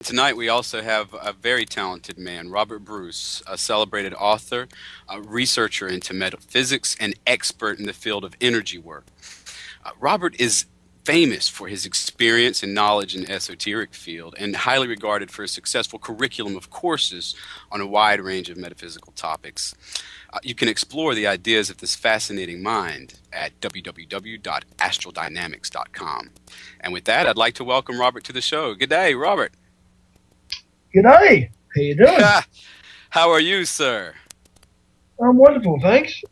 Tonight we also have a very talented man, Robert Bruce, a celebrated author, a researcher into metaphysics, and expert in the field of energy work. Robert is famous for his experience and knowledge in the esoteric field and highly regarded for his successful curriculum of courses on a wide range of metaphysical topics. You can explore the ideas of this fascinating mind at www.astraldynamics.com. And with that, I'd like to welcome Robert to the show. Good day, Robert. G'day. How you doing? How are you, sir? I'm wonderful, thanks.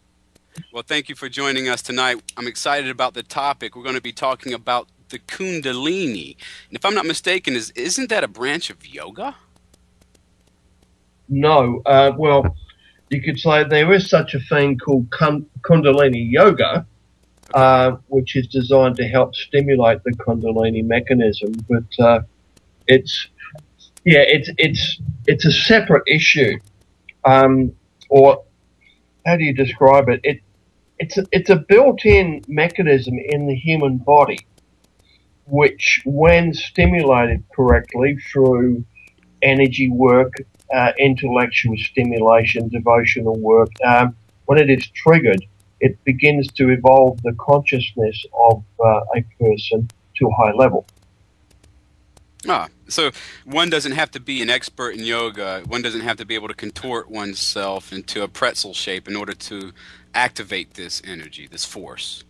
Well, thank you for joining us tonight. I'm excited about the topic. We're going to be talking about the Kundalini. And if I'm not mistaken, isn't that a branch of yoga? No, well, you could say there is such a thing called Kundalini yoga, which is designed to help stimulate the Kundalini mechanism. But it's a separate issue, or how do you describe it? It's a built-in mechanism in the human body, which, when stimulated correctly through energy work, intellectual stimulation, devotional work, when it is triggered, it begins to evolve the consciousness of a person to a high level. So one doesn't have to be an expert in yoga. One doesn't have to be able to contort oneself into a pretzel shape in order to activate this energy, this force.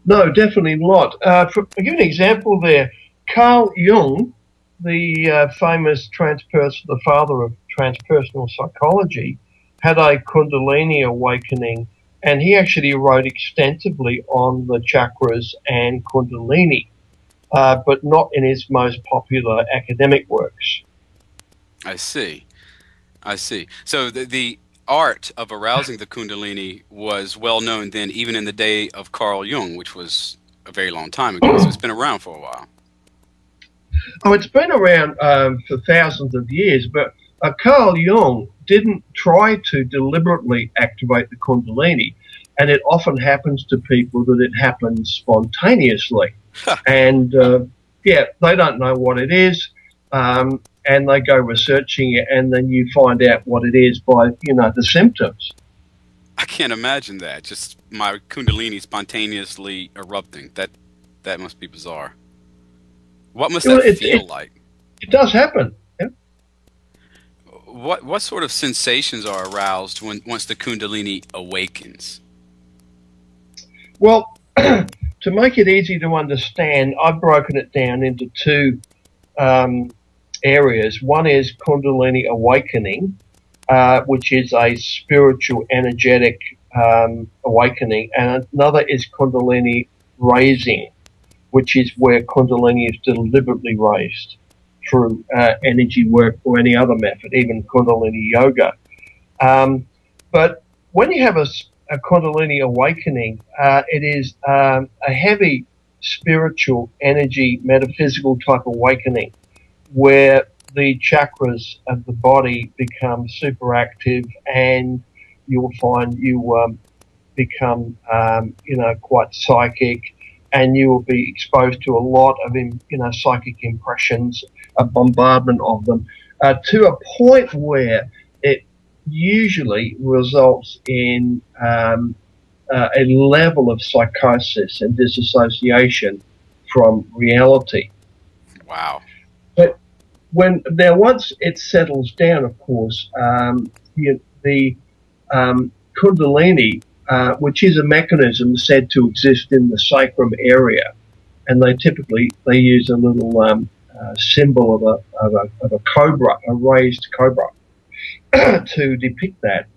No, definitely not. I'll give you an example there. Carl Jung, the famous the father of transpersonal psychology, had a Kundalini awakening, and he actually wrote extensively on the chakras and Kundalini. But not in his most popular academic works. I see. I see. So the art of arousing the Kundalini was well known then, even in the day of Carl Jung, which was a very long time ago. So it's been around for a while. Oh, it's been around for thousands of years, but Carl Jung didn't try to deliberately activate the Kundalini, and it often happens to people that it happens spontaneously. And yeah, they don't know what it is, and they go researching it, and then you find out what it is by, the symptoms. I can't imagine that. Just my Kundalini spontaneously erupting. That must be bizarre. What must that feel like? It does happen. Yeah. What sort of sensations are aroused once the Kundalini awakens? Well, to make it easy to understand, I've broken it down into two areas. One is Kundalini awakening, which is a spiritual, energetic awakening, and another is Kundalini raising, which is where Kundalini is deliberately raised through energy work or any other method, even Kundalini yoga. But when you have a Kundalini awakening, it is a heavy spiritual energy, metaphysical type awakening, where the chakras of the body become super active, and you'll find you become, quite psychic, and you will be exposed to a lot of, psychic impressions, a bombardment of them, to a point where it usually results in a level of psychosis and disassociation from reality. Wow. But once it settles down, of course, the Kundalini, which is a mechanism said to exist in the sacrum area, and they use a little symbol of a cobra, a raised cobra, to depict that.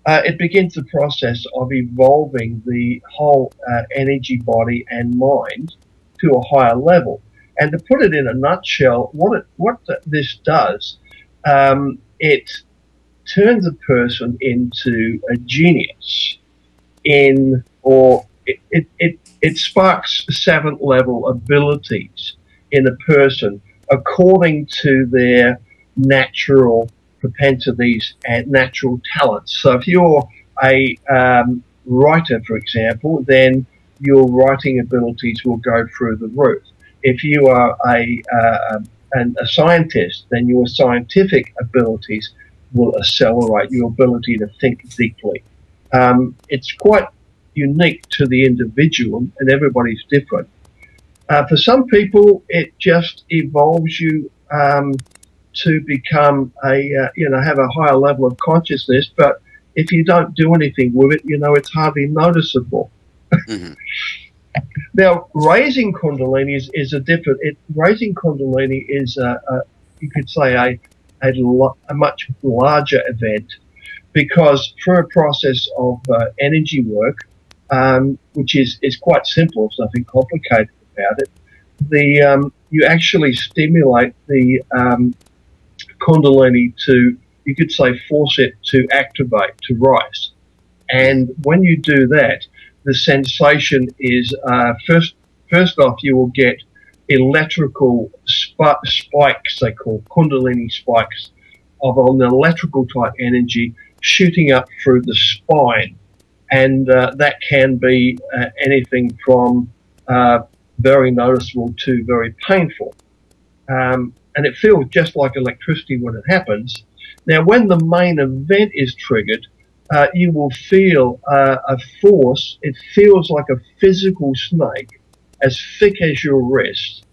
It begins the process of evolving the whole energy body and mind to a higher level. And to put it in a nutshell, what this does, it turns a person into a genius, it sparks seventh level abilities in a person according to their natural propensities and natural talents. So if you're a writer, for example, then your writing abilities will go through the roof. If you are a and a scientist, then your scientific abilities will accelerate your ability to think deeply. It's quite unique to the individual, and everybody's different. For some people, it just evolves you to become have a higher level of consciousness. But if you don't do anything with it, it's hardly noticeable. Hmm. Now, raising Kundalini is a different. Raising Kundalini is you could say a much larger event, because through a process of energy work, which is quite simple, there's nothing complicated about it. You actually stimulate the Kundalini to, you could say, force it to activate, to rise. And when you do that, the sensation is first off, you will get electrical spikes, they call Kundalini spikes, of an electrical type energy shooting up through the spine. And that can be anything from very noticeable to very painful. And it feels just like electricity when it happens. Now, when the main event is triggered, you will feel a force. It feels like a physical snake, as thick as your wrist,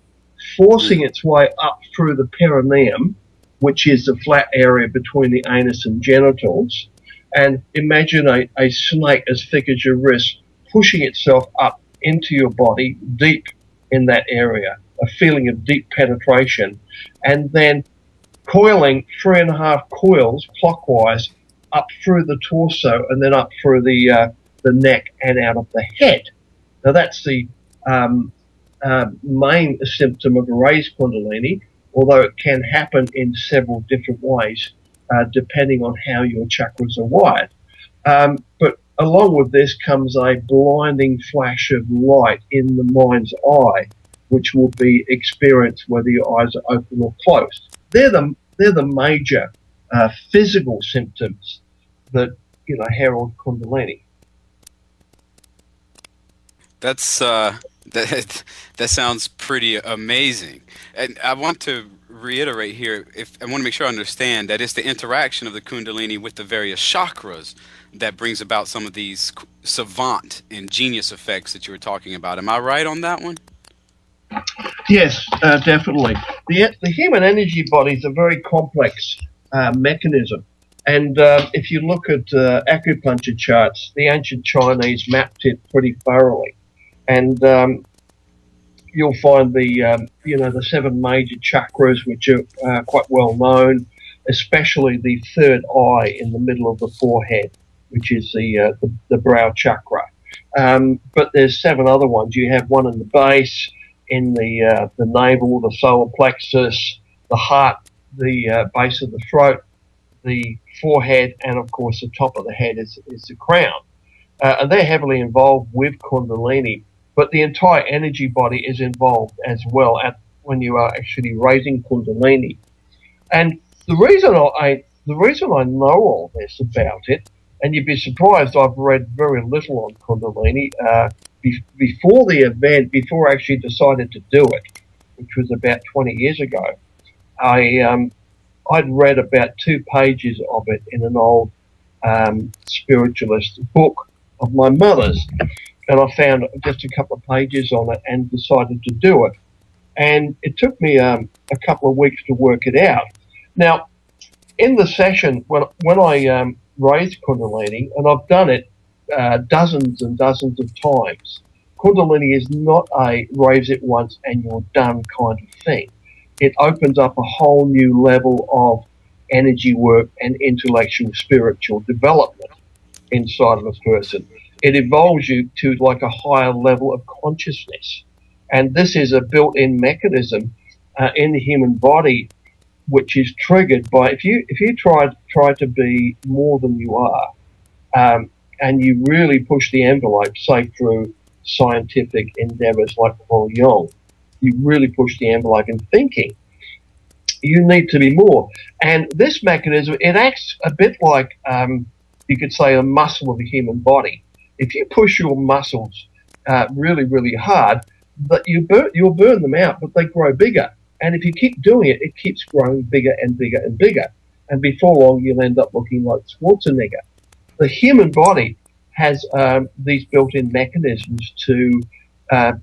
forcing its way up through the perineum, which is the flat area between the anus and genitals. And imagine a snake as thick as your wrist pushing itself up into your body, deep in that area, a feeling of deep penetration, and then coiling 3.5 coils clockwise up through the torso and then up through the neck and out of the head. Now that's the main symptom of a raised Kundalini, although it can happen in several different ways depending on how your chakras are wired. But along with this comes a blinding flash of light in the mind's eye, which will be experienced whether your eyes are open or closed. They're the major physical symptoms that herald Kundalini. That's that sounds pretty amazing. And I want to reiterate here, if I want to make sure I understand that it's the interaction of the Kundalini with the various chakras that brings about some of these savant and genius effects that you were talking about. Am I right on that one? Yes, definitely. The human energy body is a very complex mechanism. And if you look at acupuncture charts, the ancient Chinese mapped it pretty thoroughly. And you'll find the 7 major chakras, which are quite well known, especially the third eye in the middle of the forehead, which is the brow chakra. But there's 7 other ones. You have one in the base, in the navel, the solar plexus, the heart, the base of the throat, the forehead, and of course the top of the head is the crown. And they're heavily involved with Kundalini, but the entire energy body is involved as well when you are actually raising Kundalini. And the reason I know all this about it, and you'd be surprised, I've read very little on Kundalini. Before the event, before I actually decided to do it, which was about 20 years ago, I'd read about 2 pages of it in an old spiritualist book of my mother's, and I found just a couple of pages on it and decided to do it. And it took me a couple of weeks to work it out. Now, in the session, when I raised Kundalini, and I've done it dozens and dozens of times, Kundalini is not a raise it once and you're done kind of thing. It opens up a whole new level of energy work and intellectual, spiritual development inside of a person. It evolves you to like a higher level of consciousness. And this is a built-in mechanism in the human body, which is triggered by if you try to be more than you are, and you really push the envelope, say through scientific endeavors like Paul Young, you really push the envelope in thinking. You need to be more. And this mechanism, it acts a bit like, you could say, a muscle of the human body. If you push your muscles really, really hard, you'll burn them out, but they grow bigger. And if you keep doing it, it keeps growing bigger and bigger and bigger. And before long, you'll end up looking like Schwarzenegger. The human body has these built-in mechanisms to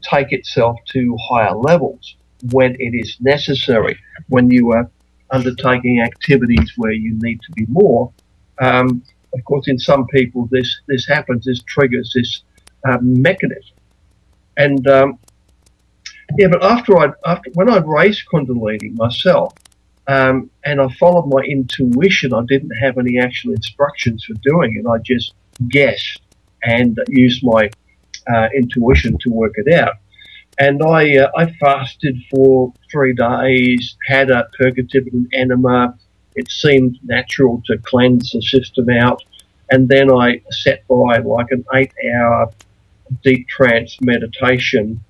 take itself to higher levels when it is necessary. When you are undertaking activities where you need to be more, of course, in some people, this happens. This triggers this mechanism. And yeah, but when I'd raised Kundalini myself, and I followed my intuition, I didn't have any actual instructions for doing it. I just guessed and used my intuition to work it out. And I fasted for 3 days, had a purgative enema. It seemed natural to cleanse the system out. And then I sat by like an 8-hour deep trance meditation.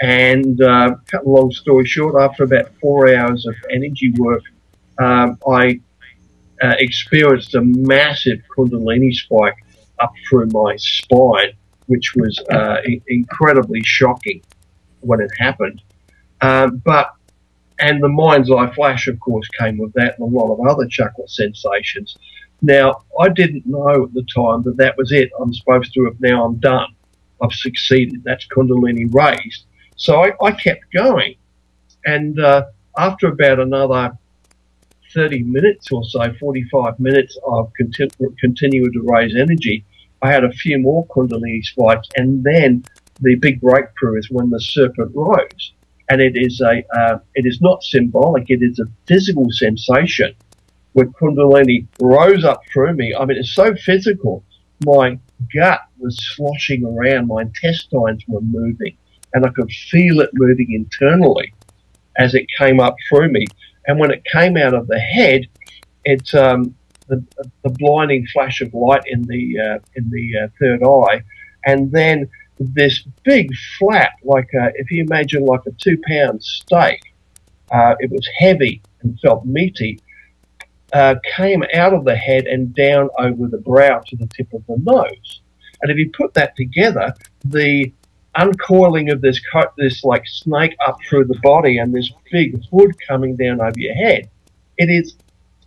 And cut a long story short, after about 4 hours of energy work, I experienced a massive Kundalini spike up through my spine, which was incredibly shocking when it happened. And the mind's eye flash, of course, came with that, and a lot of other chakra sensations. Now, I didn't know at the time that that was it. I'm supposed to have, now I'm done. I've succeeded. That's Kundalini raised. So I kept going. And after about another 30 minutes or so, 45 minutes of continuing to raise energy, I had a few more Kundalini spikes. And then the big breakthrough is when the serpent rose. And it is not symbolic, it is a physical sensation where Kundalini rose up through me. I mean, it's so physical. My gut was sloshing around, my intestines were moving, and I could feel it moving internally as it came up through me. And when it came out of the head, it's the blinding flash of light in the third eye, and then this big flap, like if you imagine like a 2-pound steak, it was heavy and felt meaty, came out of the head and down over the brow to the tip of the nose. And if you put that together, the uncoiling of this like snake up through the body and this big hood coming down over your head, it is,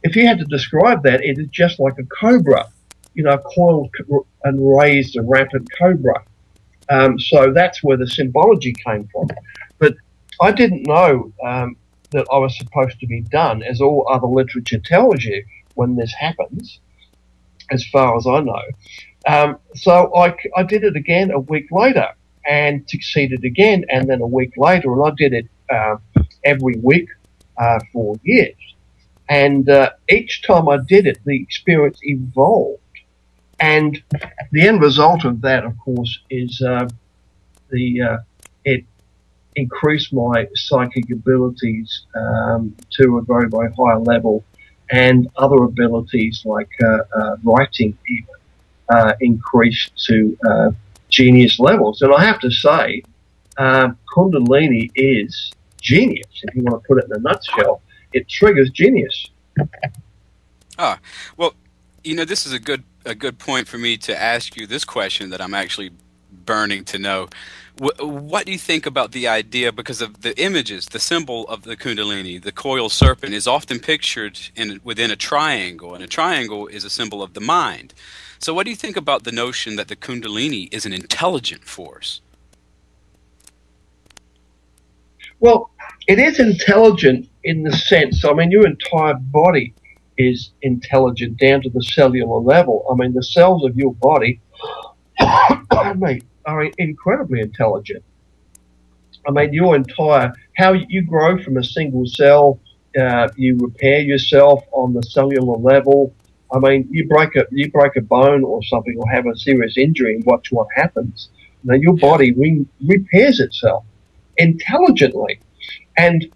if you had to describe that, it is just like a cobra, you know, coiled and raised a rampant cobra. So that's where the symbology came from. But I didn't know that I was supposed to be done, as all other literature tells you when this happens, as far as I know. So I did it again a week later and succeeded again, and then a week later, and I did it every week for years. And each time I did it, the experience evolved. And the end result of that, of course, is it increased my psychic abilities to a very, very high level, and other abilities like writing even increased to genius levels. And I have to say, Kundalini is genius. If you want to put it in a nutshell, it triggers genius. Ah, well, you know, this is a good point for me to ask you this question that I'm actually burning to know. What do you think about the idea, because of the images, the symbol of the Kundalini, the coiled serpent, is often pictured within a triangle, and a triangle is a symbol of the mind. So what do you think about the notion that the Kundalini is an intelligent force? Well, it is intelligent in the sense, I mean, your entire body is intelligent down to the cellular level. I mean, the cells of your body are incredibly intelligent. I mean, your entire, how you grow from a single cell, you repair yourself on the cellular level. I mean, you break a bone or something, or have a serious injury, and watch what happens. Now, your body repairs itself intelligently, and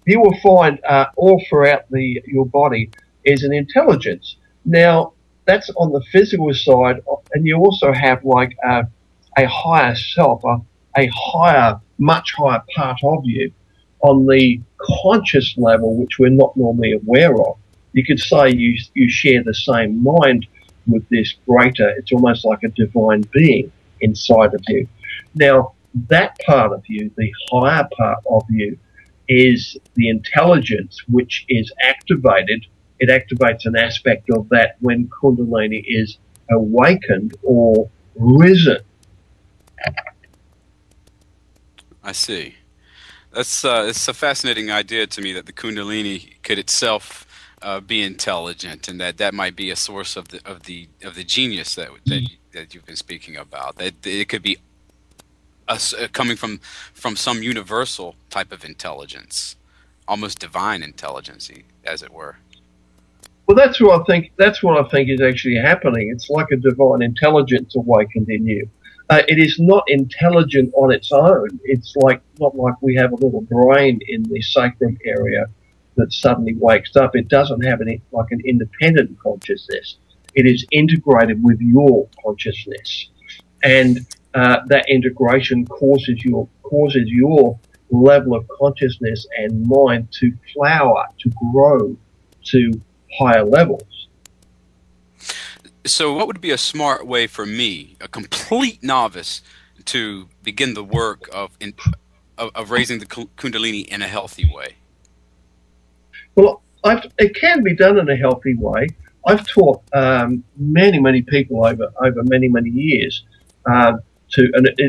you will find all throughout your body is an intelligence. Now, that's on the physical side, and you also have like a higher self, a higher, much higher part of you on the conscious level, which we're not normally aware of. You could say you share the same mind with this greater, it's almost like a divine being inside of you. Now, that part of you, the higher part of you, is the intelligence which is activated. It activates an aspect of that when Kundalini is awakened or risen. I see. That's it's a fascinating idea to me that the Kundalini could itself be intelligent, and that that might be a source of the genius that you've been speaking about. That it could be coming from some universal type of intelligence, almost divine intelligence, as it were. Well, that's what I think. That's what I think is actually happening. It's like a divine intelligence awakened in you. It is not intelligent on its own. It's like not like we have a little brain in the sacrum area that suddenly wakes up. It doesn't have like an independent consciousness. It is integrated with your consciousness, and that integration causes your level of consciousness and mind to flower, to grow to higher levels. So, what would be a smart way for me, a complete novice, to begin the work of raising the Kundalini in a healthy way? Well, it can be done in a healthy way. I've taught many people over many years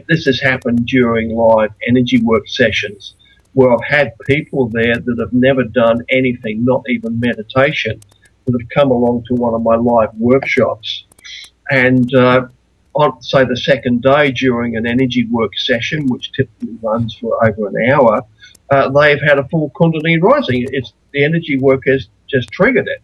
this has happened during live energy work sessions where I've had people there that have never done anything, not even meditation, that have come along to one of my live workshops. And on, say, the second day during an energy work session, which typically runs for over an hour, they've had a full Kundalini rising. The energy work has just triggered it,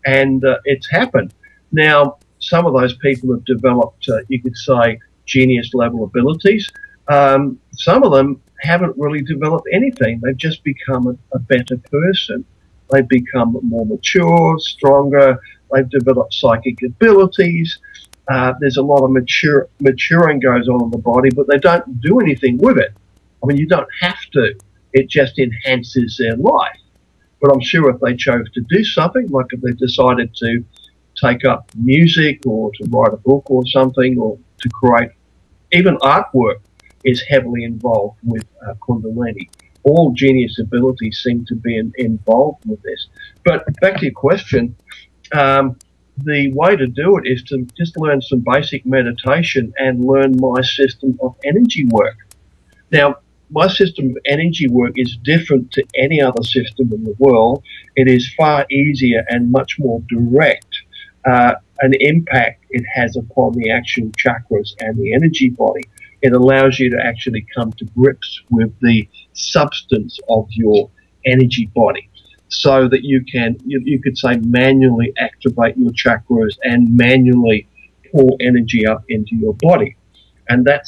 and it's happened. Now, some of those people have developed, you could say, genius level abilities. Some of them haven't really developed anything. They've just become a better person. They've become more mature, stronger. They've developed psychic abilities. There's a lot of maturing goes on in the body, but they don't do anything with it. I mean, you don't have to. It just enhances their life. But I'm sure if they chose to do something, like if they decided to take up music or to write a book or something, or to create, even artwork is heavily involved with Kundalini. All genius abilities seem to be involved with this. But back to your question, the way to do it is to just learn some basic meditation and learn my system of energy work. Now, my system of energy work is different to any other system in the world. It is far easier and much more direct. An impact it has upon the actual chakras and the energy body. It allows you to actually come to grips with the substance of your energy body, so that you could say, manually activate your chakras and manually pour energy up into your body. And that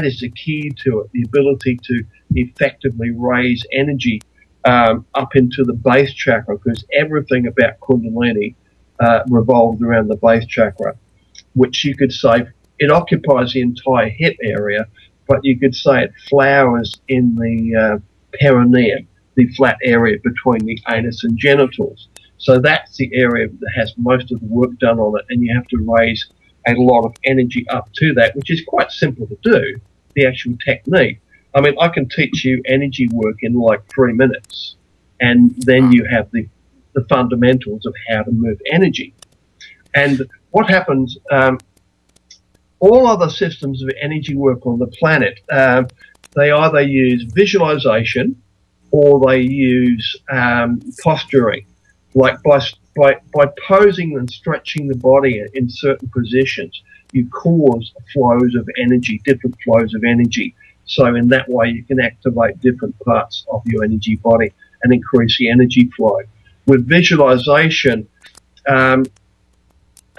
is the key to it, the ability to effectively raise energy up into the base chakra, because everything about Kundalini revolves around the base chakra, which you could say it occupies the entire hip area, but you could say it flowers in the perineum, the flat area between the anus and genitals. So that's the area that has most of the work done on it, and you have to raise a lot of energy up to that, which is quite simple to do, the actual technique. I mean, I can teach you energy work in like 3 minutes, and then you have the fundamentals of how to move energy. And what happens, all other systems of energy work on the planet, they either use visualization or they use posturing, like by posing and stretching the body in certain positions, you cause flows of energy, different flows of energy. So in that way, you can activate different parts of your energy body and increase the energy flow. With visualization, a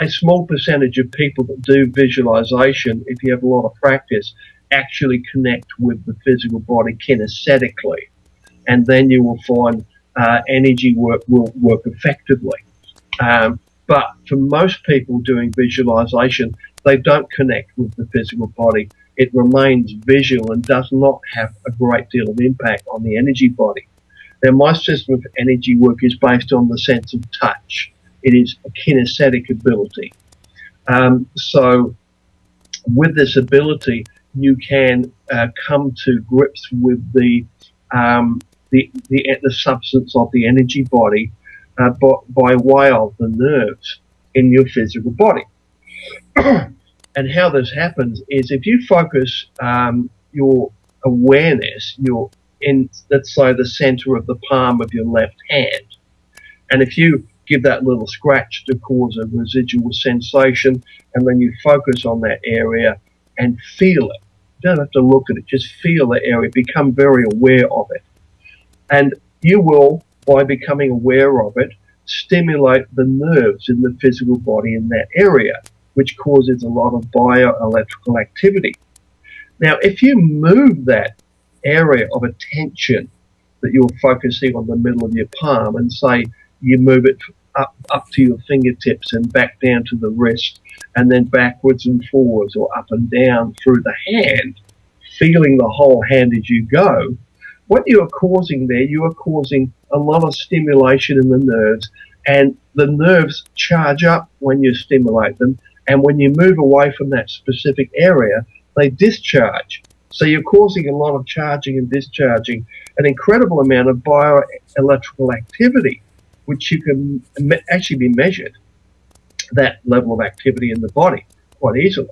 small percentage of people that do visualization, if you have a lot of practice, actually connect with the physical body kinesthetically. And then you will find energy work will work effectively. But for most people doing visualization, they don't connect with the physical body. It remains visual and does not have a great deal of impact on the energy body. Now, my system of energy work is based on the sense of touch. It is a kinesthetic ability. So with this ability, you can come to grips with the the substance of the energy body by way of the nerves in your physical body. And how this happens is if you focus your awareness, you're in, let's say, the center of the palm of your left hand, and if you give that little scratch to cause a residual sensation, and then you focus on that area and feel it. You don't have to look at it, just feel the area, become very aware of it. And you will, by becoming aware of it, stimulate the nerves in the physical body in that area, which causes a lot of bioelectrical activity. Now, if you move that area of attention that you're focusing on the middle of your palm, and say you move it up to your fingertips and back down to the wrist, and then backwards and forwards or up and down through the hand, feeling the whole hand as you go, what you are causing there, you are causing a lot of stimulation in the nerves, and the nerves charge up when you stimulate them, and when you move away from that specific area, they discharge. So you're causing a lot of charging and discharging, an incredible amount of bioelectrical activity, which you can actually be measured, that level of activity in the body, quite easily.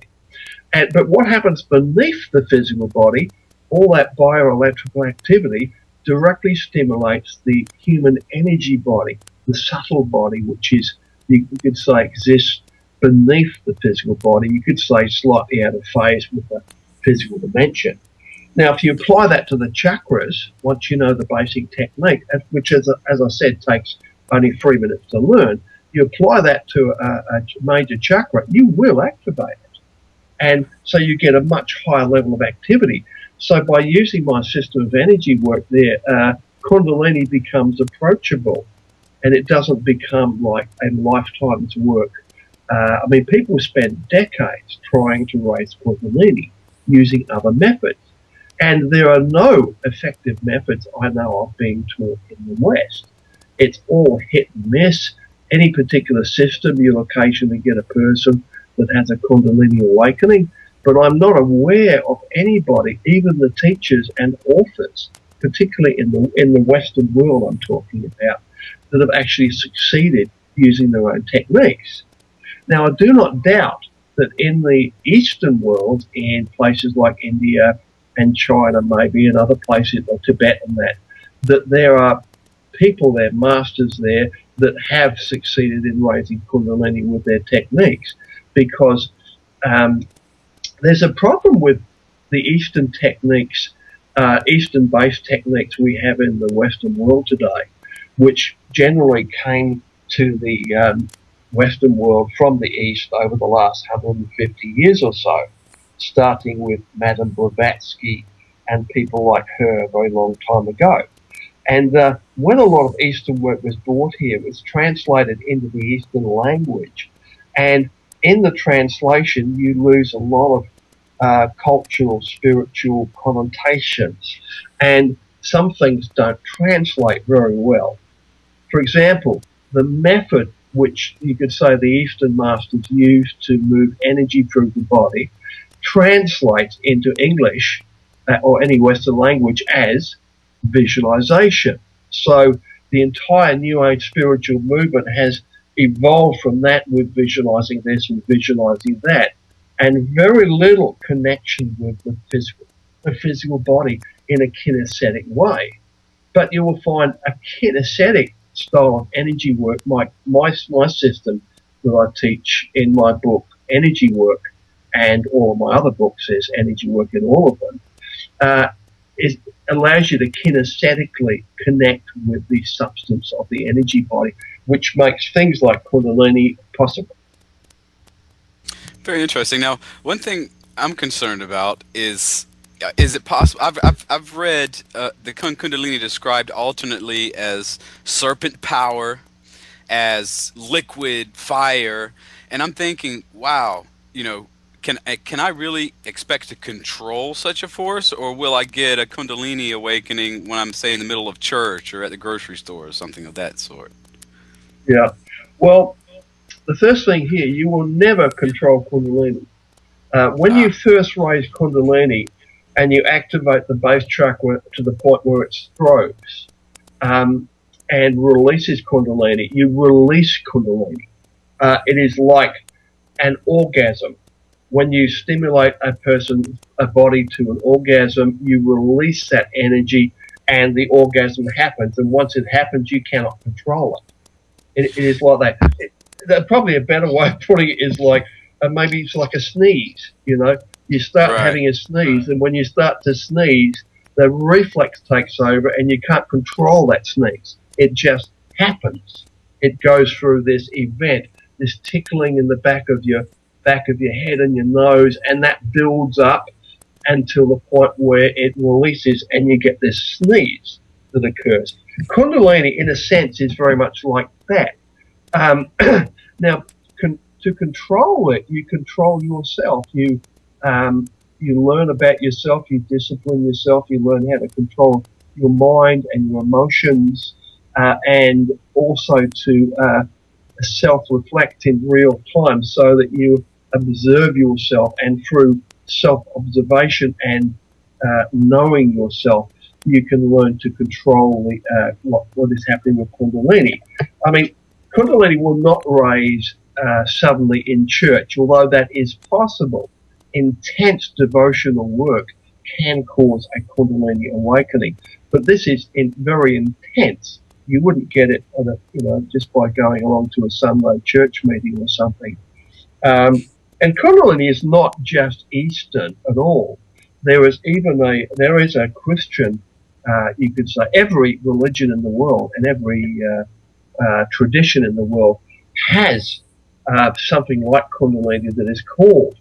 But what happens beneath the physical body, all that bioelectrical activity directly stimulates the human energy body, the subtle body, which is, you could say, exists beneath the physical body. You could say slightly out of phase with the physical dimension. Now, if you apply that to the chakras, once you know the basic technique, which, as I said, takes only 3 minutes to learn, you apply that to a major chakra, you will activate it. And so you get a much higher level of activity. So by using my system of energy work there, Kundalini becomes approachable, and it doesn't become like a lifetime's work. I mean, people spend decades trying to raise Kundalini using other methods. And there are no effective methods I know of being taught in the West. It's all hit and miss. Any particular system, you'll occasionally get a person that has a Kundalini awakening, but I'm not aware of anybody, even the teachers and authors, particularly in the Western world I'm talking about, that have actually succeeded using their own techniques. Now, I do not doubt that in the Eastern world, in places like India and China maybe, and other places, or Tibet and that there are people there, masters there, that have succeeded in raising Kundalini with their techniques, because there's a problem with the Eastern techniques, Eastern-based techniques we have in the Western world today, which generally came to the Western world from the East over the last 150 years or so, starting with Madame Blavatsky and people like her a very long time ago. And when a lot of Eastern work was brought here, it was translated into the Eastern language. And in the translation, you lose a lot of cultural, spiritual connotations. And some things don't translate very well. For example, the method which you could say the Eastern masters used to move energy through the body translates into English or any Western language as visualization. So the entire New Age spiritual movement has evolved from that, with visualizing this and visualizing that, and very little connection with the physical body in a kinesthetic way. But you will find a kinesthetic style of energy work, my system that I teach in my book, Energy Work, and all of my other books, there's energy work in all of them, allows you to kinesthetically connect with the substance of the energy body, which makes things like Kundalini possible. Very interesting. Now, one thing I'm concerned about is it possible? I've read the Kundalini described alternately as serpent power, as liquid fire, and I'm thinking, wow, can I really expect to control such a force, or will I get a Kundalini awakening when I'm, say, in the middle of church or at the grocery store or something of that sort? Yeah. Well, the first thing here, you will never control Kundalini. When you first raise Kundalini, and you activate the base chakra to the point where it strobes and releases Kundalini. You release Kundalini. It is like an orgasm. When you stimulate a body to an orgasm, you release that energy and the orgasm happens. And once it happens, you cannot control it. It is like that. Probably a better way of putting it is like maybe it's like a sneeze. You know, you start Right. having a sneeze, and when you start to sneeze, the reflex takes over, and you can't control that sneeze. It just happens. It goes through this event, this tickling in the back of your head and your nose, and that builds up until the point where it releases, and you get this sneeze that occurs. Kundalini, in a sense, is very much like that. Now, to control it, you control yourself. You learn about yourself. You discipline yourself. You learn how to control your mind and your emotions, and also to self-reflect in real time, so that you observe yourself, and through self-observation and knowing yourself, you can learn to control what is happening with Kundalini. I mean, Kundalini will not raise suddenly in church, although that is possible. Intense devotional work can cause a Kundalini awakening, but this is very intense. You wouldn't get it just by going along to a Sunday church meeting or something. And Kundalini is not just Eastern at all. There is a Christian, you could say, every religion in the world and every tradition in the world has something like Kundalini that is called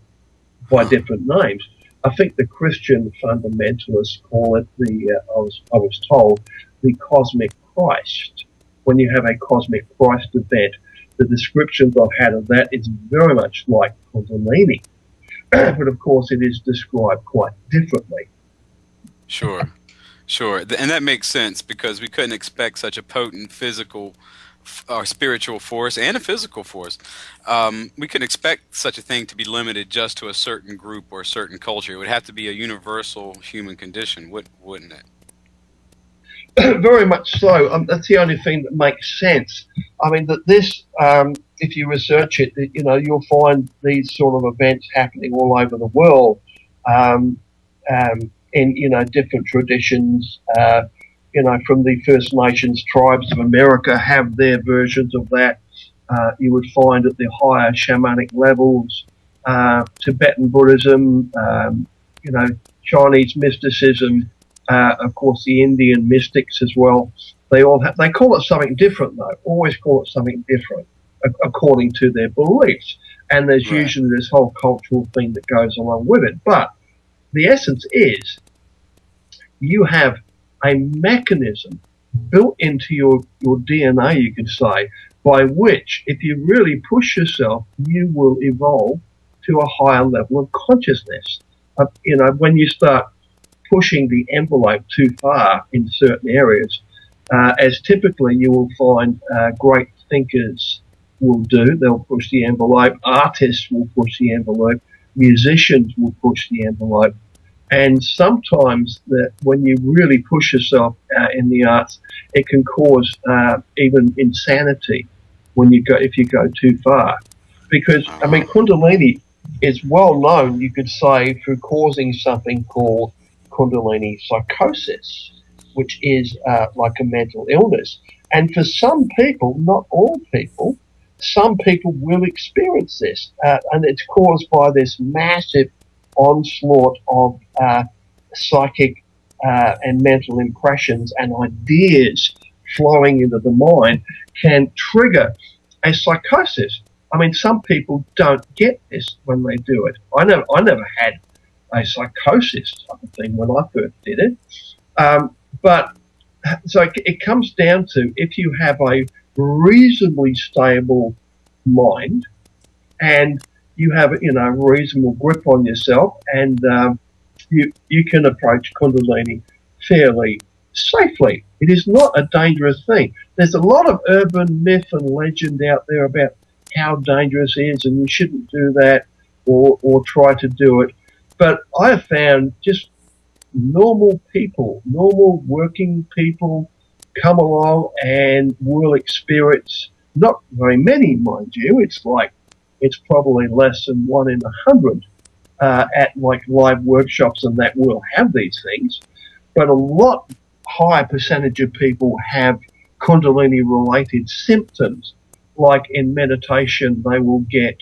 by different names. I think the Christian fundamentalists call it I was told, the cosmic Christ. When you have a cosmic Christ event, the descriptions I've had of that is very much like Kundalini. But of course, it is described quite differently. Sure. Sure. And that makes sense because we couldn't expect such a potent physical or spiritual force and a physical force. We couldn't expect such a thing to be limited just to a certain group or a certain culture. It would have to be a universal human condition, wouldn't it? Very much so. That's the only thing that makes sense. I mean, that this, if you research it, you'll find these sort of events happening all over the world, in different traditions. From the First Nations tribes of America have their versions of that. You would find at the higher shamanic levels, Tibetan Buddhism, Chinese mysticism. Of course, the Indian mystics as well. They call it something different though. Always call it something different according to their beliefs. And there's Right. usually this whole cultural thing that goes along with it. But the essence is you have a mechanism built into your DNA, you could say, by which, if you really push yourself, you will evolve to a higher level of consciousness. When you start pushing the envelope too far in certain areas, as typically you will find great thinkers will do. They'll push the envelope. Artists will push the envelope. Musicians will push the envelope. And sometimes when you really push yourself in the arts, it can cause even insanity if you go too far. Because, I mean, Kundalini is well known, you could say, for causing something called Kundalini psychosis, which is like a mental illness. And for some people, not all people, some people will experience this. And it's caused by this massive onslaught of psychic and mental impressions and ideas flowing into the mind can trigger a psychosis. I mean, some people don't get this when they do it. I never had a psychosis type of thing when I first did it. But so it comes down to, if you have a reasonably stable mind and you have reasonable grip on yourself, and you can approach Kundalini fairly safely. It is not a dangerous thing. There's a lot of urban myth and legend out there about how dangerous it is, and you shouldn't do that or try to do it. But I have found, just normal people, normal working people come along and will experience, not very many, mind you, it's probably less than 1 in 100 at like live workshops and that will have these things, but a lot higher percentage of people have Kundalini related symptoms. Like in meditation, they will get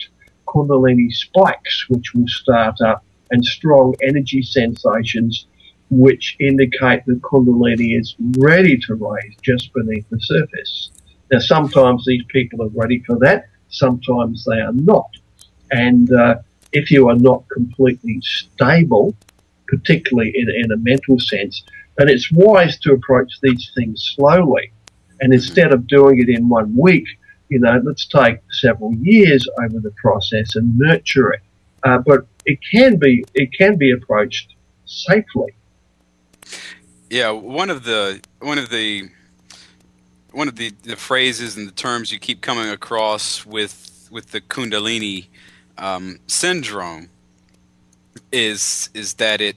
Kundalini spikes, which will start up, and strong energy sensations, which indicate that Kundalini is ready to raise just beneath the surface. Now, sometimes these people are ready for that, sometimes they are not. And if you are not completely stable, particularly in a mental sense, then it's wise to approach these things slowly. And instead of doing it in 1 week, let's take several years over the process and nurture it. But it can be approached safely. Yeah, one of the phrases and the terms you keep coming across with the Kundalini syndrome is that it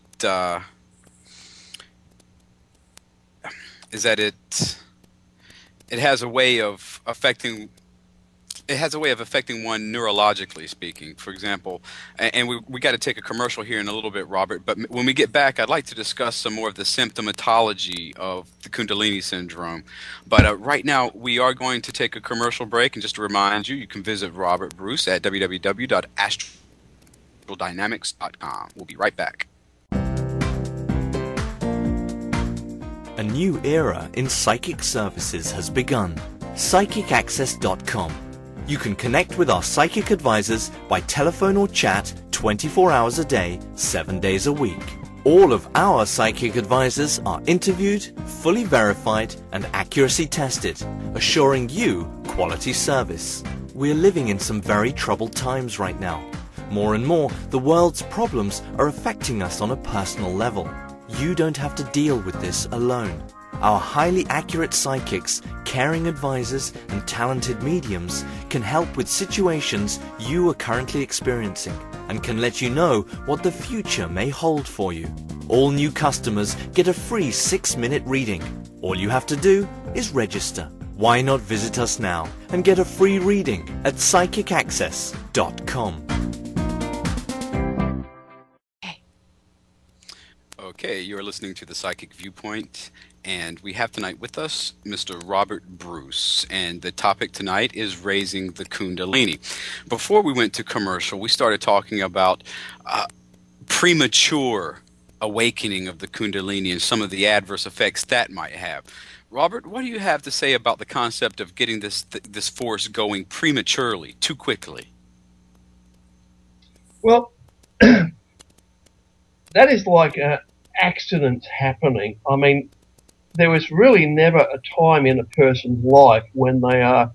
has a way of affecting one neurologically speaking. For example, and we got to take a commercial here in a little bit, Robert, but when we get back, I'd like to discuss some more of the symptomatology of the Kundalini syndrome. But right now, we are going to take a commercial break, and just to remind you, you can visit Robert Bruce at www.astraldynamics.com. We'll be right back. A new era in psychic services has begun. PsychicAccess.com. You can connect with our psychic advisors by telephone or chat 24 hours a day, 7 days a week. All of our psychic advisors are interviewed, fully verified, and accuracy tested, assuring you quality service. We're living in some very troubled times right now. More and more, the world's problems are affecting us on a personal level. You don't have to deal with this alone. Our highly accurate psychics, caring advisors, and talented mediums can help with situations you are currently experiencing and can let you know what the future may hold for you. All new customers get a free 6-minute reading. All you have to do is register. Why not visit us now and get a free reading at PsychicAccess.com. Okay, you are listening to The Psychic Viewpoint, and we have tonight with us Mr. Robert Bruce, and the topic tonight is raising the Kundalini. Before we went to commercial, we started talking about premature awakening of the Kundalini and some of the adverse effects that might have. Robert, what do you have to say about the concept of getting this force going prematurely, too quickly? Well, that is like accidents happening. I mean, there is really never a time in a person's life when they are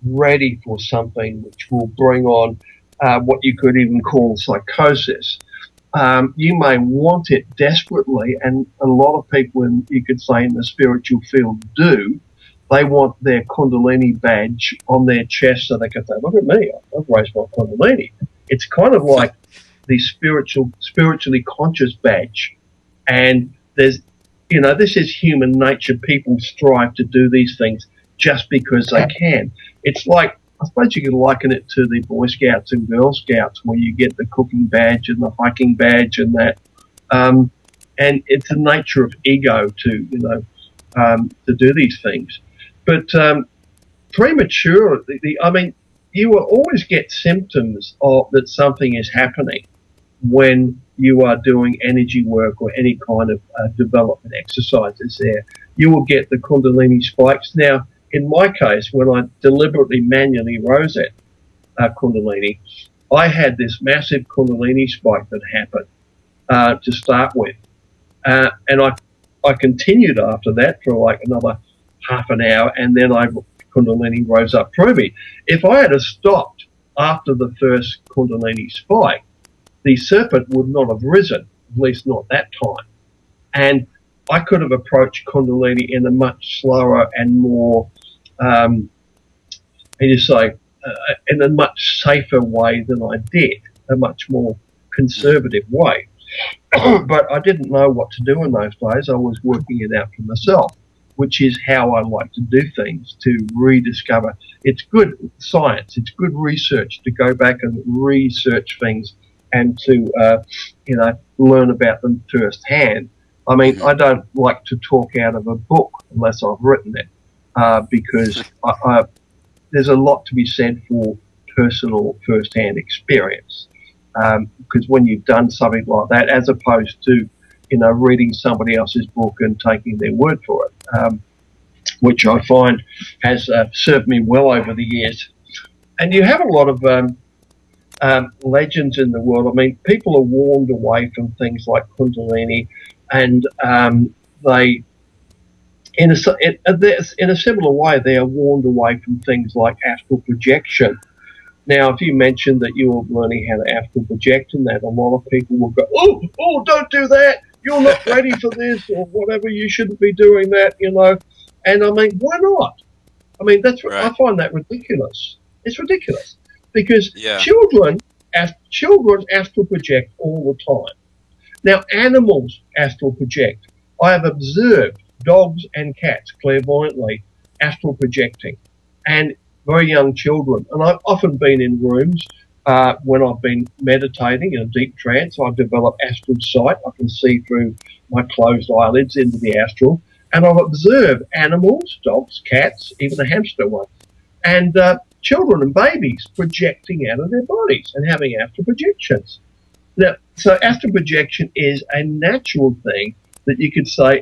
ready for something which will bring on what you could even call psychosis. You may want it desperately, and a lot of people, you could say, in the spiritual field do. They want their Kundalini badge on their chest so they can say, look at me, I've raised my Kundalini. It's kind of like the spiritually conscious badge. And there's, this is human nature. People strive to do these things just because they can. It's like, I suppose you could liken it to the Boy Scouts and Girl Scouts, where you get the cooking badge and the hiking badge and that. And it's the nature of ego to do these things. But premature, I mean, you will always get symptoms of that something is happening when you are doing energy work or any kind of development exercises there. You will get the Kundalini spikes. Now, in my case, when I deliberately manually rose it, Kundalini, I had this massive Kundalini spike that happened to start with. And I continued after that for like another half an hour, and then Kundalini rose up through me. If I had stopped after the first Kundalini spike, the serpent would not have risen, at least not that time. And I could have approached Kundalini in a much slower and more, in a much safer way than I did, a much more conservative way. But I didn't know what to do in those days. I was working it out for myself, which is how I like to do things, to rediscover. It's good science, it's good research to go back and research things and to, learn about them firsthand. I mean, Hmm. I don't like to talk out of a book unless I've written it, because there's a lot to be said for personal first-hand experience. Because when you've done something like that, as opposed to, reading somebody else's book and taking their word for it, which I find has served me well over the years. And you have a lot of legends in the world. I mean, people are warned away from things like Kundalini, and they, in a similar way, they are warned away from things like astral projection. Now, if you mentioned that you were learning how to astral project and that, a lot of people will go, oh, don't do that. You're not ready for this or whatever. You shouldn't be doing that. And I mean, why not? I mean, I Right. find that ridiculous. It's ridiculous because Yeah. children astral project all the time. Now, animals astral project. I have observed dogs and cats clairvoyantly astral projecting, and very young children. And I've often been in rooms when I've been meditating in a deep trance. I develop astral sight. I can see through my closed eyelids into the astral. And I've observed animals, dogs, cats, even a hamster once, and children and babies projecting out of their bodies and having astral projections. Now, so astral projection is a natural thing that you could say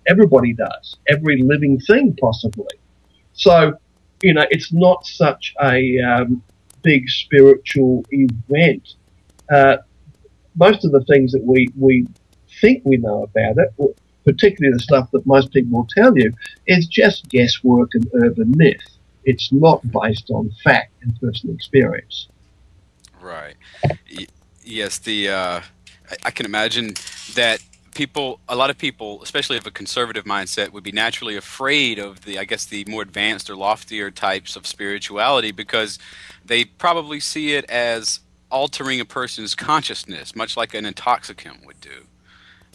everybody does, every living thing possibly. So, it's not such a big spiritual event. Uh, Most of the things that we think we know about it, particularly the stuff that most people will tell you, is just guesswork and urban myth. It's not based on fact and personal experience. Right. Y- yes. I can imagine that a lot of people, especially of a conservative mindset, would be naturally afraid of I guess, the more advanced or loftier types of spirituality because they probably see it as altering a person's consciousness, much like an intoxicant would do.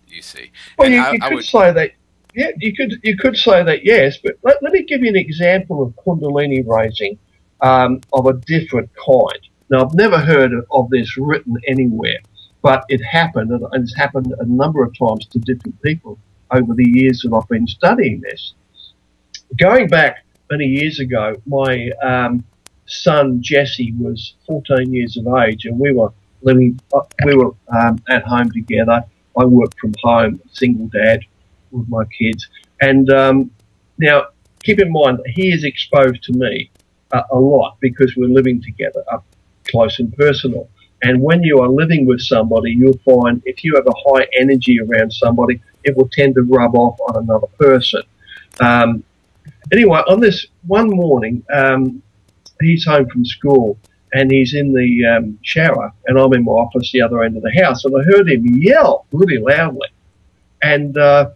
You see, Well, and you I could would. say that, yeah, you could say that, yes, but let me give you an example of Kundalini raising of a different kind. Now, I've never heard of this written anywhere, but it happened, and it's happened a number of times to different people over the years that I've been studying this. Going back many years ago, my son Jesse was 14 years of age, and we were at home together. I worked from home, single dad with my kids, and now keep in mind he is exposed to me a lot because we're living together, up close and personal. And when you are living with somebody, you'll find if you have a high energy around somebody, it will tend to rub off on another person. Um, Anyway, on this one morning, he's home from school and he's in the shower, and I'm in my office the other end of the house, and I heard him yell really loudly. And I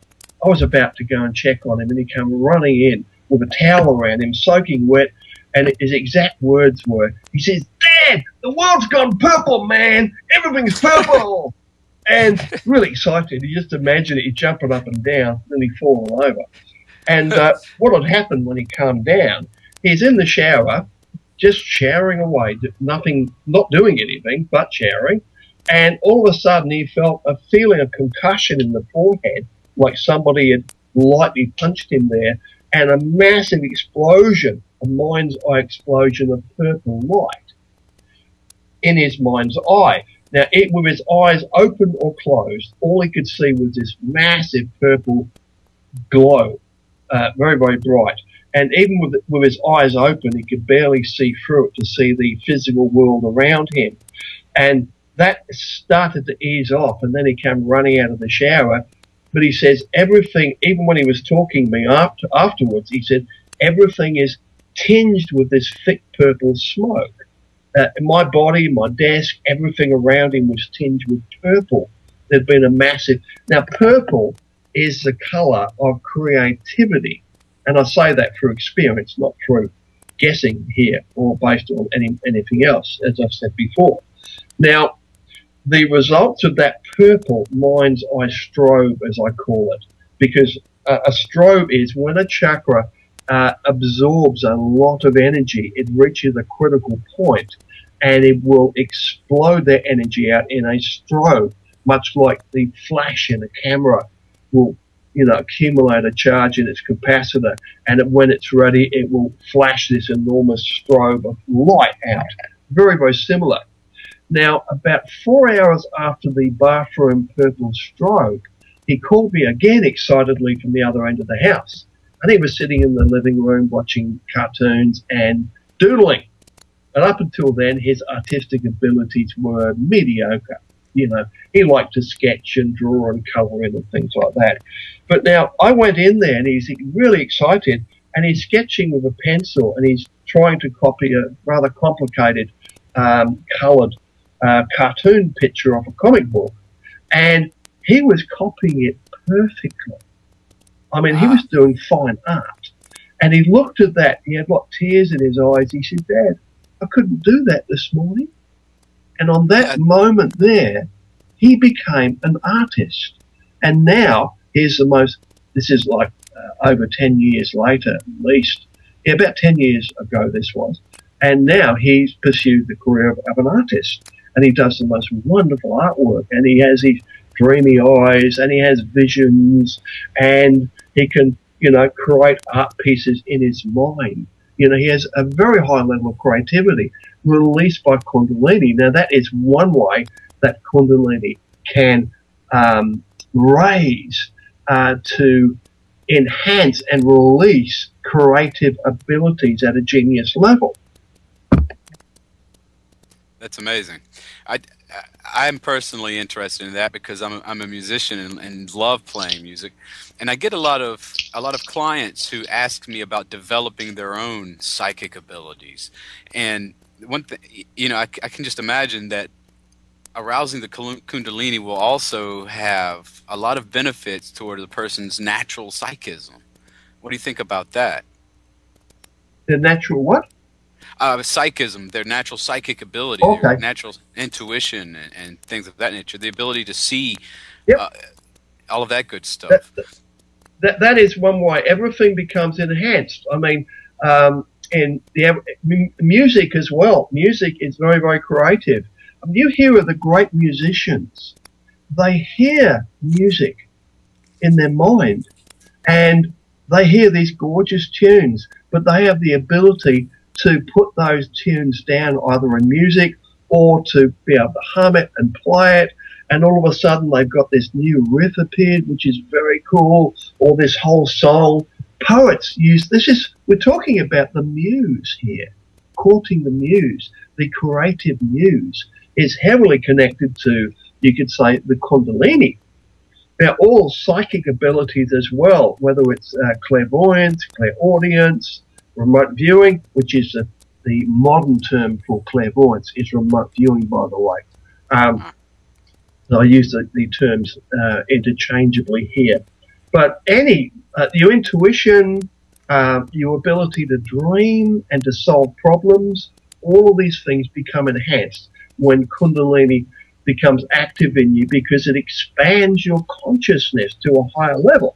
was about to go and check on him, and he came running in with a towel around him, soaking wet. And his exact words were, he says, "Dad, the world's gone purple, man. Everything's purple." And really excited. You just imagine it, he's jumping up and down, nearly falling over. And what had happened when he calmed down, he's in the shower, just showering away, nothing, not doing anything, but showering. And all of a sudden, he felt a feeling of concussion in the forehead, like somebody had lightly punched him there, and a massive explosion, a mind's eye explosion of purple light in his mind's eye. Now, with his eyes open or closed, all he could see was this massive purple glow, very, very bright. And even with his eyes open, he could barely see through it to see the physical world around him. And that started to ease off, and then he came running out of the shower. But he says everything, even when he was talking to me afterwards, he said everything is tinged with this thick purple smoke. My body, my desk, everything around him was tinged with purple. There'd been a massive... Now, purple is the colour of creativity. And I say that through experience, not through guessing here or based on anything else, as I've said before. Now, the results of that purple mind's eye strobe, as I call it, because a strobe is when a chakra absorbs a lot of energy, it reaches a critical point and it will explode that energy out in a strobe, much like the flash in a camera will, accumulate a charge in its capacitor, and when it's ready, it will flash this enormous strobe of light out. Very, very similar. Now, about 4 hours after the bathroom purple strobe, he called me again excitedly from the other end of the house. And he was sitting in the living room watching cartoons and doodling. And up until then, his artistic abilities were mediocre. He liked to sketch and draw and colour in and things like that. But now I went in there and he's really excited and he's sketching with a pencil and he's trying to copy a rather complicated coloured cartoon picture of a comic book. And he was copying it perfectly. I mean, he was doing fine art. And he looked at that. He had like tears in his eyes. He said, "Dad, I couldn't do that this morning." And on that moment there, he became an artist. And now he's this is like over 10 years later, at least. Yeah, about 10 years ago this was. And now he's pursued the career of an artist. And he does the most wonderful artwork. And he has these dreamy eyes and he has visions and he can, create art pieces in his mind. He has a very high level of creativity released by Kundalini. Now, that is one way that Kundalini can raise to enhance and release creative abilities at a genius level. That's amazing. I'm personally interested in that because I'm a musician and love playing music, and I get a lot of clients who ask me about developing their own psychic abilities. And one thing, I can just imagine that arousing the Kundalini will also have a lot of benefits toward the person's natural psychism. What do you think about that? The natural what? Psychism, their natural psychic ability, Okay. their natural intuition, and things of that nature, the ability to see Yep. all of that good stuff. That is one way everything becomes enhanced. I mean, in the music as well. Music is very, very creative. You hear of the great musicians. They hear music in their mind and they hear these gorgeous tunes, but they have the ability to put those tunes down either in music or to be able to hum it and play it. And all of a sudden they've got this new riff appeared, which is very cool, or this whole song. Poets use, we're talking about the muse here, courting the muse. The creative muse is heavily connected to, you could say, the Kundalini. Now, all psychic abilities as well, whether it's clairvoyance, clairaudience, remote viewing, which is the modern term for clairvoyance, is remote viewing, by the way. I use the terms interchangeably here. But your intuition, your ability to dream and to solve problems, all of these things become enhanced when Kundalini becomes active in you because it expands your consciousness to a higher level.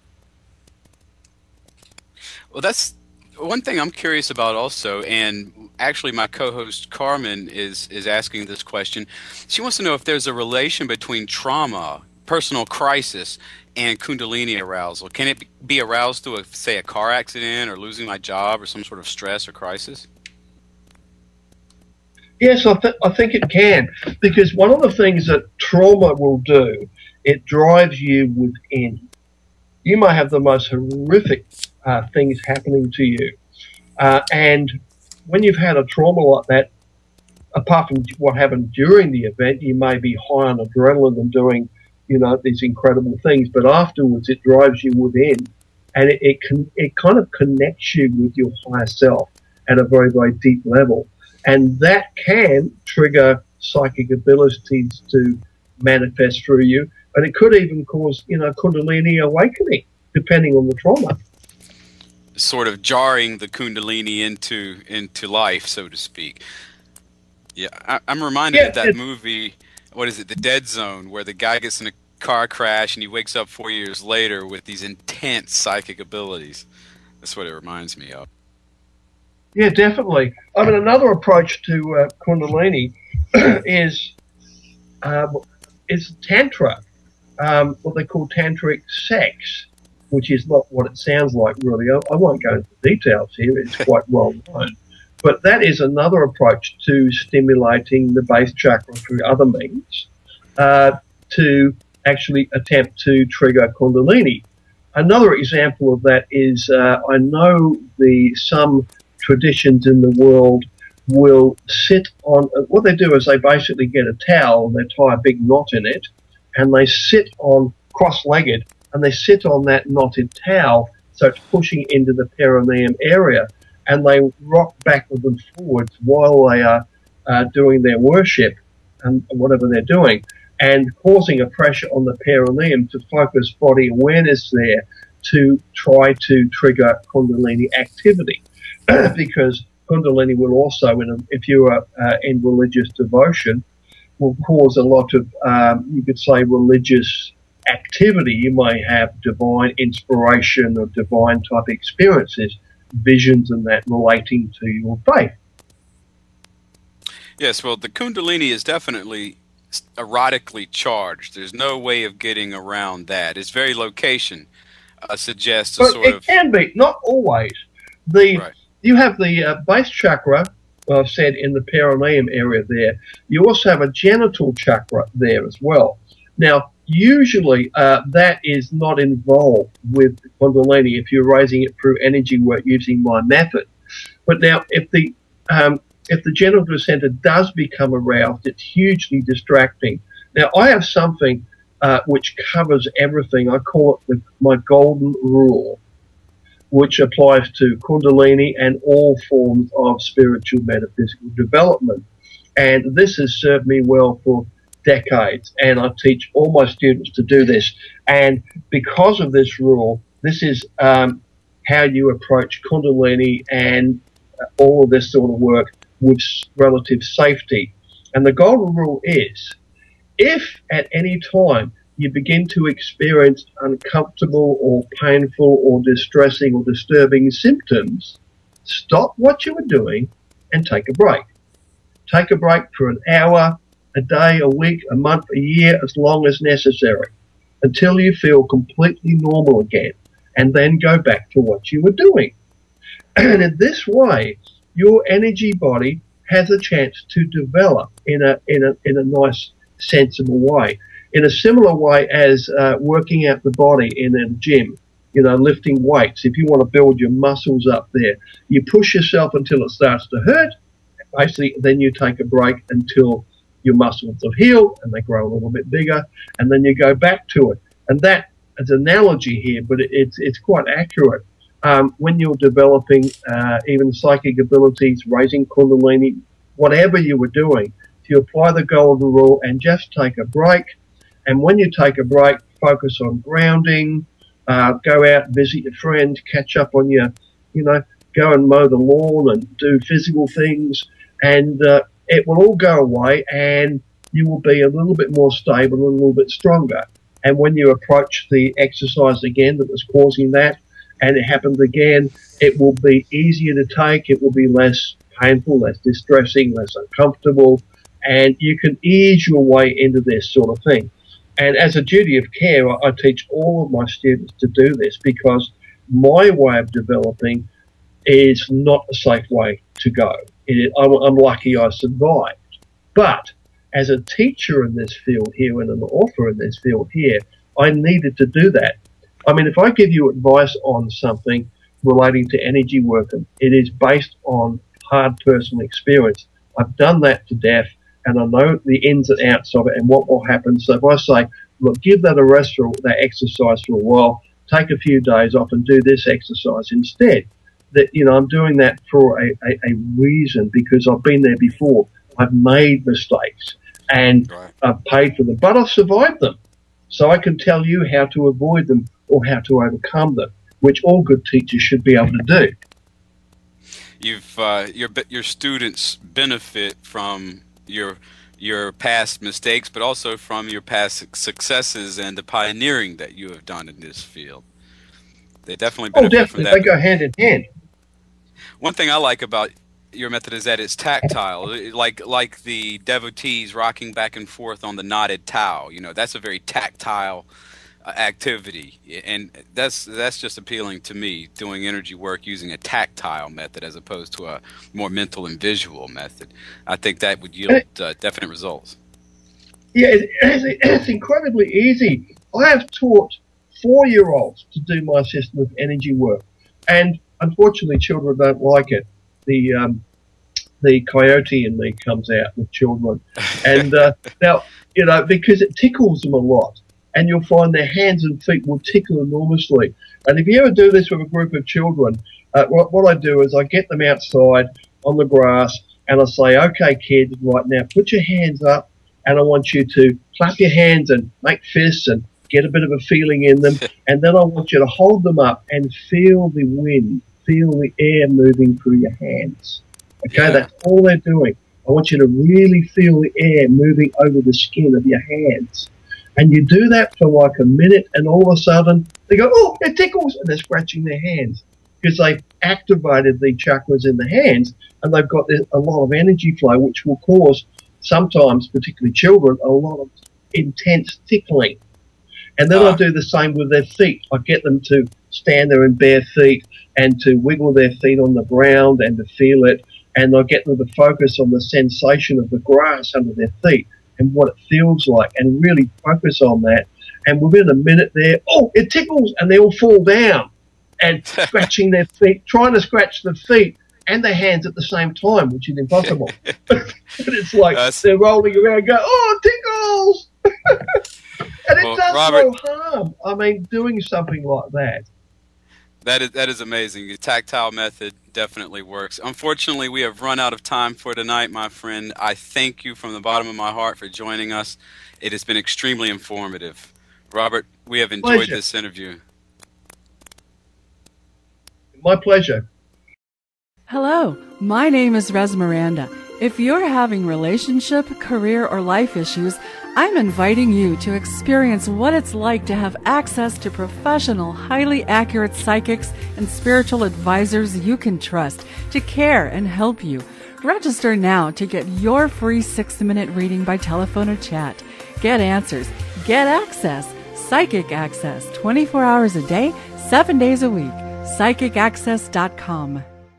Well, that's one thing I'm curious about also, and actually my co-host Carmen is asking this question. She wants to know if there's a relation between trauma, personal crisis, and Kundalini arousal. Can it be aroused through, say, a car accident or losing my job or some sort of stress or crisis? Yes, I think it can, because one of the things that trauma will do, it drives you within. You may have the most horrific things happening to you. And when you've had a trauma like that, apart from what happened during the event, you may be high on adrenaline and doing, these incredible things. But afterwards, it drives you within, and it kind of connects you with your higher self at a very, very deep level. And that can trigger psychic abilities to manifest through you. And it could even cause, Kundalini awakening, depending on the trauma. Sort of jarring the Kundalini into life, so to speak. Yeah, I'm reminded of that movie. what is it, the dead zone, where the guy gets in a car crash and he wakes up 4 years later with these intense psychic abilities. That's what it reminds me of. Yeah, definitely. I mean, another approach to Kundalini is um, is Tantra, what they call tantric sex, which is not what it sounds like, really. I won't go into details here, it's quite well known. But that is another approach to stimulating the base chakra through other means to actually attempt to trigger Kundalini. Another example of that is I know some traditions in the world will sit on what they do is they basically get a towel and they tie a big knot in it and they sit on cross-legged and they sit on that knotted towel so it's pushing into the perineum area and they rock backwards and forwards while they are doing their worship and whatever they're doing and causing a pressure on the perineum to focus body awareness there to try to trigger Kundalini activity because Kundalini will also, if you are in religious devotion, will cause a lot of, you could say, religious activity. You may have divine inspiration or divine type experiences, visions and that relating to your faith. Yes, well, the Kundalini is definitely erotically charged. There's no way of getting around that. Its very location suggests a But sort it of can be, not always. The right. You have the base chakra, I've said, in the perineum area there. You also have a genital chakra there as well. Now, usually that is not involved with Kundalini if you're raising it through energy work using my method. But now, if the genital center does become aroused, it's hugely distracting. Now, I have something which covers everything. I call it my golden rule, which applies to Kundalini and all forms of spiritual metaphysical development. And this has served me well for decades. And I teach all my students to do this. And because of this rule, this is how you approach Kundalini and all of this sort of work with relative safety. And the golden rule is, if at any time you begin to experience uncomfortable or painful or distressing or disturbing symptoms, stop what you are doing and take a break. Take a break for an hour, a day, a week, a month, a year, as long as necessary, until you feel completely normal again, and then go back to what you were doing. And in this way, your energy body has a chance to develop in a nice, sensible way. In a similar way as working out the body in a gym, lifting weights. If you want to build your muscles up there, you push yourself until it starts to hurt. Basically, then you take a break until your muscles have healed and they grow a little bit bigger, and then you go back to it. And that is an analogy here, but it's quite accurate. When you're developing even psychic abilities, raising Kundalini, whatever you were doing, if you apply the golden rule and just take a break, and when you take a break, focus on grounding, go out, visit your friends, catch up on go and mow the lawn and do physical things, and it will all go away and you will be a little bit more stable and a little bit stronger. And when you approach the exercise again that was causing that, and it happens again, it will be easier to take, it will be less painful, less distressing, less uncomfortable, and you can ease your way into this sort of thing. And as a duty of care, I teach all of my students to do this because my way of developing is not a safe way to go. I'm lucky I survived. But as a teacher in this field here and an author in this field here, I needed to do that. I mean, if I give you advice on something relating to energy work, it is based on hard personal experience. I've done that to death, and I know the ins and outs of it and what will happen. So if I say, look, give that a rest for that exercise for a while, take a few days off and do this exercise instead. That, I'm doing that for a reason, because I've been there before. I've made mistakes and I've paid for them, but I've survived them. So I can tell you how to avoid them or how to overcome them, which all good teachers should be able to do. Your students benefit from your your past mistakes, but also from your past successes and the pioneering that you have done in this field. They definitely Oh, benefit from definitely, they that. But go hand in hand. one thing I like about your method is that it's tactile, like the devotees rocking back and forth on the knotted towel. You know, that's a very tactile activity, and that's just appealing to me. Doing energy work using a tactile method as opposed to a more mental and visual method, I think that would And yield definite results. yeah, it's incredibly easy. I have taught 4-year-olds to do my system of energy work, and unfortunately, children don't like it. The coyote in me comes out with children, and now because it tickles them a lot, and you'll find their hands and feet will tickle enormously. And if you ever do this with a group of children, what I do is I get them outside on the grass, and I say, "Okay, kids, right now, put your hands up." And I want you to clap your hands and make fists and get a bit of a feeling in them. And then I want you to hold them up and feel the wind, feel the air moving through your hands. Okay, Yeah. that's all they're doing. I want you to really feel the air moving over the skin of your hands. And you do that for like a minute, and all of a sudden they go, "Oh, it tickles," and they're scratching their hands because they've activated the chakras in the hands, and they've got a lot of energy flow, which will cause sometimes, particularly children, a lot of intense tickling. And then I Ah. do the same with their feet. I get them to stand there in bare feet and to wiggle their feet on the ground and to feel it. And I get them to focus on the sensation of the grass under their feet and what it feels like and really focus on that. And within a minute there, oh, it tickles, and they all fall down and scratching their feet, trying to scratch the feet and their hands at the same time, which is impossible. But it's like That's they're rolling around going, "Oh, it tickles." And it well, does Robert. no harm. I mean, doing something like that. That is amazing. The tactile method definitely works. Unfortunately, we have run out of time for tonight, my friend. I thank you from the bottom of my heart for joining us. It has been extremely informative. Robert, we have enjoyed Pleasure. this interview. My pleasure. Hello, my name is Res Miranda. If you're having relationship, career, or life issues, I'm inviting you to experience what it's like to have access to professional, highly accurate psychics and spiritual advisors you can trust to care and help you. Register now to get your free 6-minute reading by telephone or chat. Get answers, get access, psychic access, 24 hours a day, 7 days a week. PsychicAccess.com.